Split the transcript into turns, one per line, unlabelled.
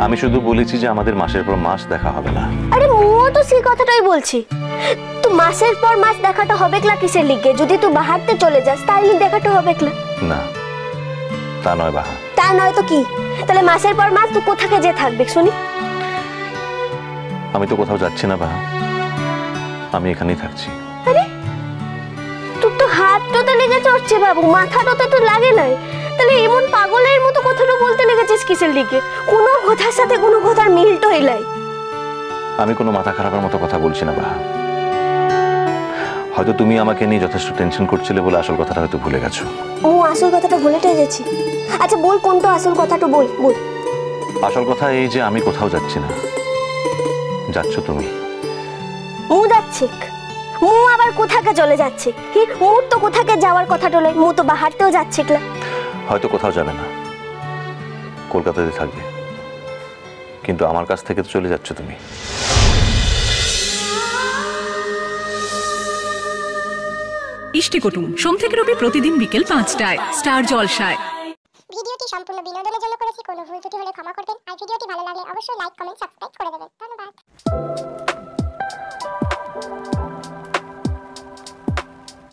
আমি শুধু বলেছি যে আমাদের মাসের পর মাস দেখা হবে না।
আরে মুও তো সেই কথাটাই বলছি। তো মাসের পর মাস দেখাটা হবে ক্লা কিসের লিগে? যদি তুই বাহারতে চলে যাস তাহলে দেখাটা হবে ক্লা।
না তা নয় বাহা।
তা নয় তো কি? তাহলে মাসের পর মাস তুই কোথাকে যে থাকবে শুনি?
আমি তো কোথাও যাচ্ছি না বাহা, আমি এখানেই থাকছি।
আরে তোর তো হাতটা লেগে চড়ছে বাবু, মাথাটা তো লাগে নাই। তাহলে এমন পাগলের মতো কথাটা বলতে লেগেছিস কিসের লিগে? কোনো কথার সাথে কোনো কথার মিল তো এলাই।
আমি কোনো মাথা খারাপের মতো কথা বলছি না বাহা, হয়তো তুমি আমাকে নিয়ে যথেষ্ট টেনশন করছিলে বলে আসল কথাটা হয়তো ভুলে গেছো।
ও আসল কথাটা ভুলেটাই গেছি। আচ্ছা বল কোনটা আসল কথাটা, বল বল।
আসল কথা এই যে আমি কোথাও যাচ্ছি না, যাচ্ছ তুমি।
মু যাচ্ছে? মু আবার কোথাকে চলে যাচ্ছে? কি মুর তো কোথাকে যাওয়ার কথা টলে, মু তো বাহারতেও যাচ্ছে ক্লা।
হয়তো কোথাও যাবে না, কলকাতাতে থাকবে, কিন্তু আমার কাছ থেকে তো চলে যাচ্ছ তুমি।
ইষ্টিকুটুম সোম থেকে রবি প্রতিদিন বিকেল 5টায় স্টার জলসায়।
ভিডিওটি সম্পূর্ণ বিনোদনের জন্য করেছি, কোনো ভুল ত্রুটি হলে ক্ষমা করবেন। আর ভিডিওটি ভালো লাগলে অবশ্যই লাইক, কমেন্ট, সাবস্ক্রাইব করে দেবেন। ধন্যবাদ।